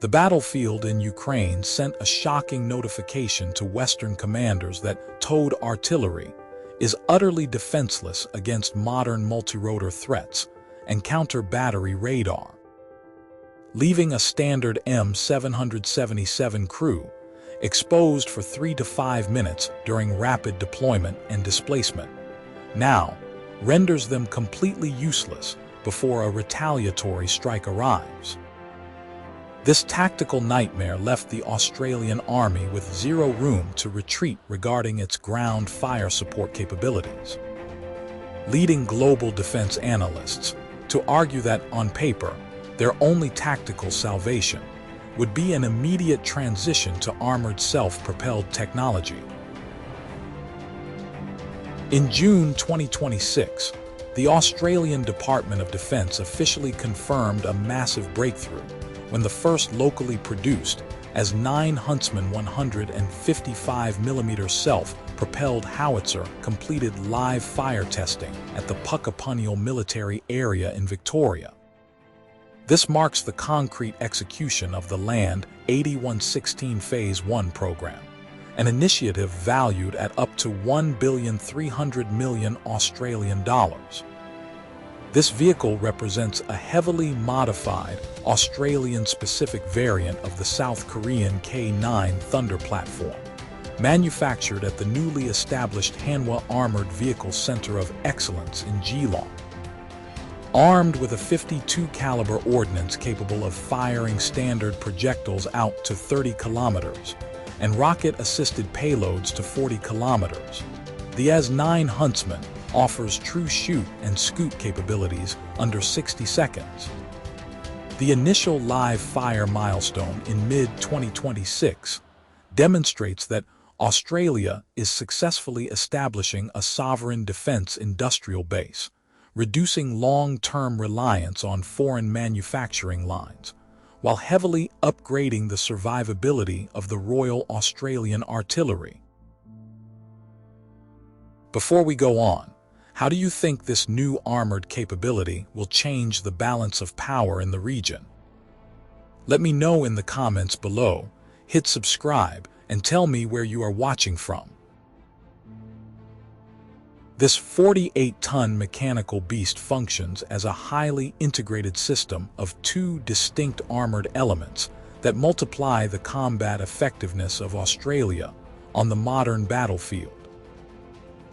The battlefield in Ukraine sent a shocking notification to Western commanders that towed artillery is utterly defenseless against modern multirotor threats and counter-battery radar, leaving a standard M777 crew exposed for 3 to 5 minutes during rapid deployment and displacement, now renders them completely useless before a retaliatory strike arrives. This tactical nightmare left the Australian Army with zero room to retreat regarding its ground fire support capabilities, leading global defense analysts to argue that, on paper, their only tactical salvation would be an immediate transition to armored self-propelled technology. In June 2026, the Australian Department of Defence officially confirmed a massive breakthrough when the first locally produced AS9 Huntsman 155mm self-propelled howitzer completed live fire testing at the Puckapunyal military area in Victoria. This marks the concrete execution of the Land 8116 Phase 1 program, an initiative valued at up to $1,300,000,000 Australian dollars. This vehicle represents a heavily modified Australian-specific variant of the South Korean K9 Thunder platform, manufactured at the newly established Hanwha Armored Vehicle Center of Excellence in Geelong. Armed with a .52 caliber ordnance capable of firing standard projectiles out to 30 kilometers and rocket-assisted payloads to 40 kilometers, the AS9 Huntsman offers true shoot and scoot capabilities under 60 seconds. The initial live fire milestone in mid-2026 demonstrates that Australia is successfully establishing a sovereign defense industrial base, reducing long-term reliance on foreign manufacturing lines, while heavily upgrading the survivability of the Royal Australian Artillery. Before we go on, how do you think this new armored capability will change the balance of power in the region? Let me know in the comments below, hit subscribe, and tell me where you are watching from. This 48-ton mechanical beast functions as a highly integrated system of 2 distinct armored elements that multiply the combat effectiveness of Australia on the modern battlefield.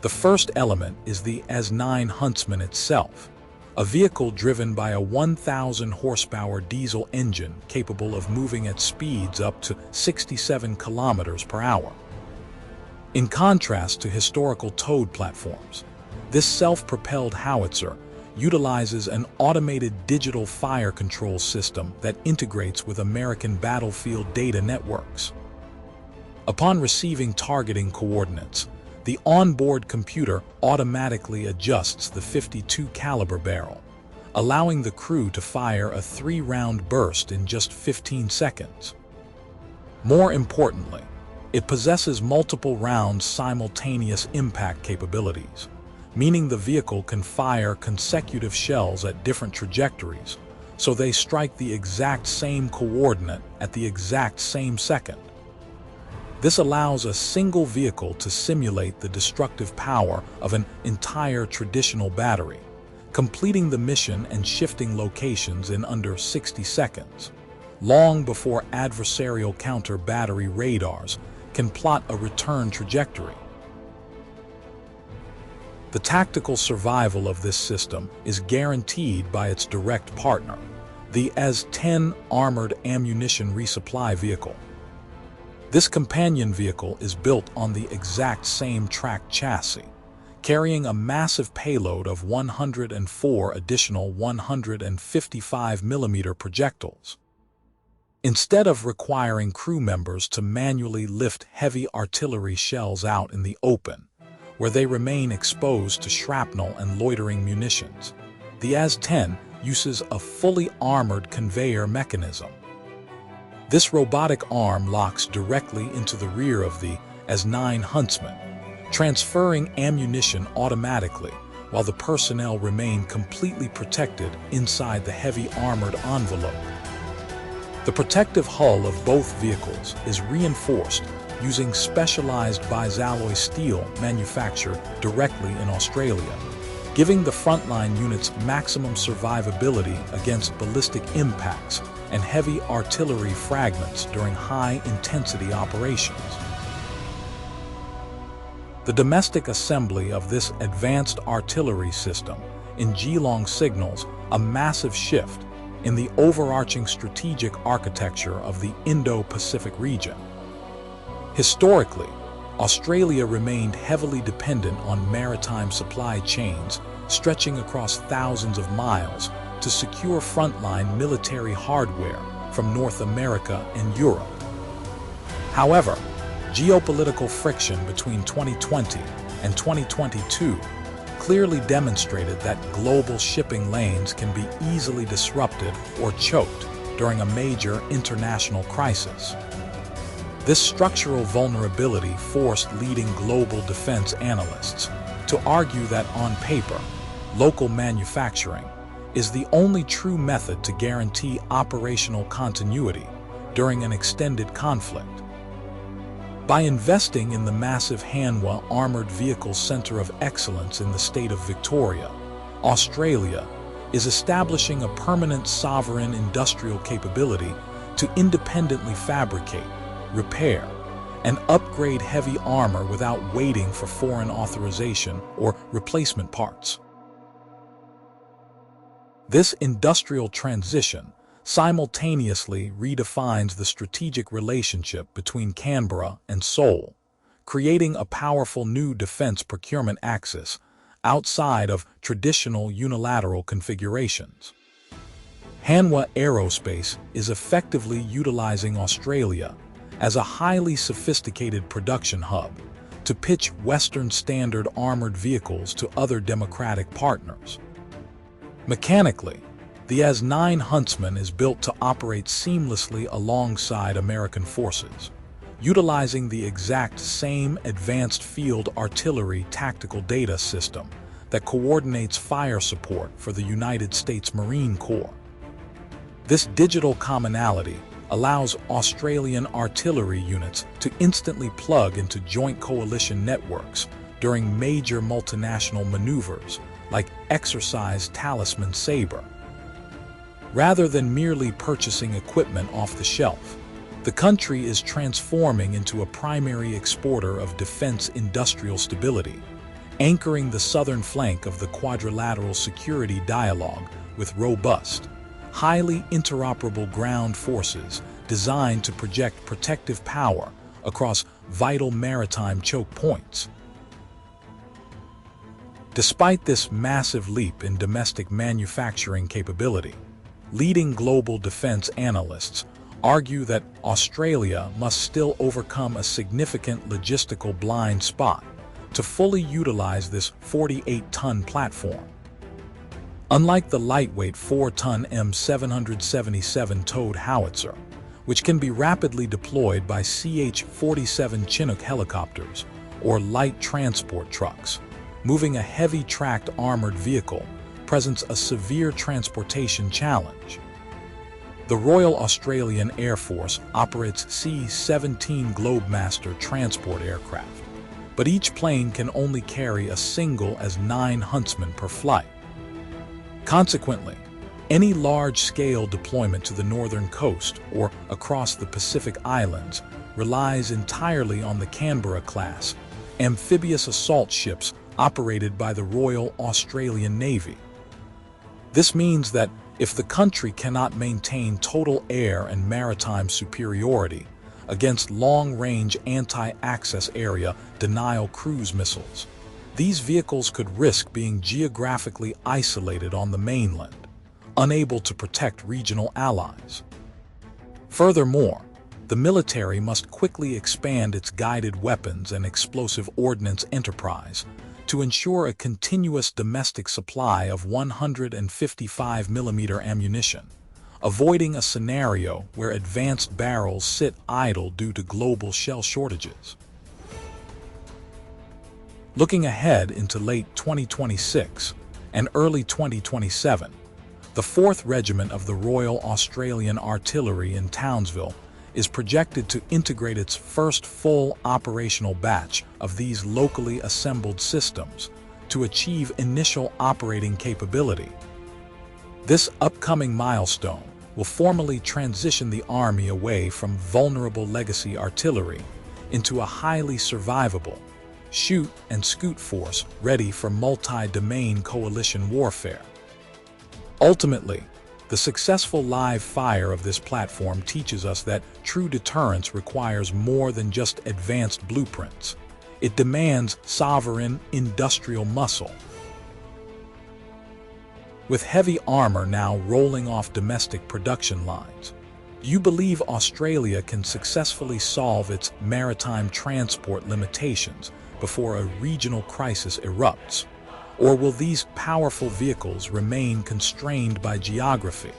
The first element is the AS9 Huntsman itself, a vehicle driven by a 1,000 horsepower diesel engine capable of moving at speeds up to 67 kilometers per hour. In contrast to historical towed platforms, this self-propelled howitzer utilizes an automated digital fire control system that integrates with American battlefield data networks. Upon receiving targeting coordinates, the onboard computer automatically adjusts the .52 caliber barrel, allowing the crew to fire a 3-round burst in just 15 seconds. More importantly, it possesses multiple round simultaneous impact capabilities, meaning the vehicle can fire consecutive shells at different trajectories, so they strike the exact same coordinate at the exact same second. This allows a single vehicle to simulate the destructive power of an entire traditional battery, completing the mission and shifting locations in under 60 seconds, long before adversarial counter-battery radars can plot a return trajectory. The tactical survival of this system is guaranteed by its direct partner, the AS-10 Armored Ammunition Resupply Vehicle. This companion vehicle is built on the exact same track chassis, carrying a massive payload of 104 additional 155mm projectiles. Instead of requiring crew members to manually lift heavy artillery shells out in the open, where they remain exposed to shrapnel and loitering munitions, the AS-10 uses a fully armored conveyor mechanism. This robotic arm locks directly into the rear of the AS9 Huntsman, transferring ammunition automatically while the personnel remain completely protected inside the heavy armored envelope. The protective hull of both vehicles is reinforced using specialized bisalloy steel manufactured directly in Australia, giving the frontline units maximum survivability against ballistic impacts and heavy artillery fragments during high-intensity operations. The domestic assembly of this advanced artillery system in Geelong signals a massive shift in the overarching strategic architecture of the Indo Pacific region. Historically, Australia remained heavily dependent on maritime supply chains stretching across thousands of miles to secure frontline military hardware from North America and Europe. However, geopolitical friction between 2020 and 2022 clearly demonstrated that global shipping lanes can be easily disrupted or choked during a major international crisis. This structural vulnerability forced leading global defense analysts to argue that on paper, local manufacturing is the only true method to guarantee operational continuity during an extended conflict. By investing in the massive Hanwha Armored Vehicle Center of Excellence in the state of Victoria, Australia is establishing a permanent sovereign industrial capability to independently fabricate, repair, and upgrade heavy armor without waiting for foreign authorization or replacement parts. This industrial transition simultaneously redefines the strategic relationship between Canberra and Seoul, creating a powerful new defense procurement axis outside of traditional unilateral configurations. Hanwha Aerospace is effectively utilizing Australia as a highly sophisticated production hub to pitch Western standard armored vehicles to other democratic partners. Mechanically, the AS9 Huntsman is built to operate seamlessly alongside American forces, utilizing the exact same advanced field artillery tactical data system that coordinates fire support for the United States Marine Corps. This digital commonality allows Australian artillery units to instantly plug into joint coalition networks during major multinational maneuvers like Exercise Talisman Sabre. Rather than merely purchasing equipment off the shelf, the country is transforming into a primary exporter of defense industrial stability, anchoring the southern flank of the quadrilateral security dialogue with robust, highly interoperable ground forces designed to project protective power across vital maritime choke points. Despite this massive leap in domestic manufacturing capability, leading global defense analysts argue that Australia must still overcome a significant logistical blind spot to fully utilize this 48-ton platform. Unlike the lightweight 4-ton M777 towed howitzer, which can be rapidly deployed by CH-47 Chinook helicopters or light transport trucks, moving a heavy tracked armored vehicle presents a severe transportation challenge. The Royal Australian Air Force operates C-17 Globemaster transport aircraft, but each plane can only carry a single AS9 Huntsman per flight. Consequently, any large-scale deployment to the northern coast or across the Pacific Islands relies entirely on the Canberra-class amphibious assault ships operated by the Royal Australian Navy. This means that if the country cannot maintain total air and maritime superiority against long-range anti-access area denial cruise missiles, these vehicles could risk being geographically isolated on the mainland, unable to protect regional allies. Furthermore, the military must quickly expand its guided weapons and explosive ordnance enterprise to ensure a continuous domestic supply of 155mm ammunition, avoiding a scenario where advanced barrels sit idle due to global shell shortages. Looking ahead into late 2026 and early 2027, The 4th Regiment of the Royal Australian Artillery in Townsville is projected to integrate its first full operational batch of these locally assembled systems to achieve initial operating capability. This upcoming milestone will formally transition the Army away from vulnerable legacy artillery into a highly survivable shoot and scoot force ready for multi-domain coalition warfare. Ultimately, the successful live fire of this platform teaches us that true deterrence requires more than just advanced blueprints. It demands sovereign industrial muscle. With heavy armor now rolling off domestic production lines, you believe Australia can successfully solve its maritime transport limitations before a regional crisis erupts? Or will these powerful vehicles remain constrained by geography,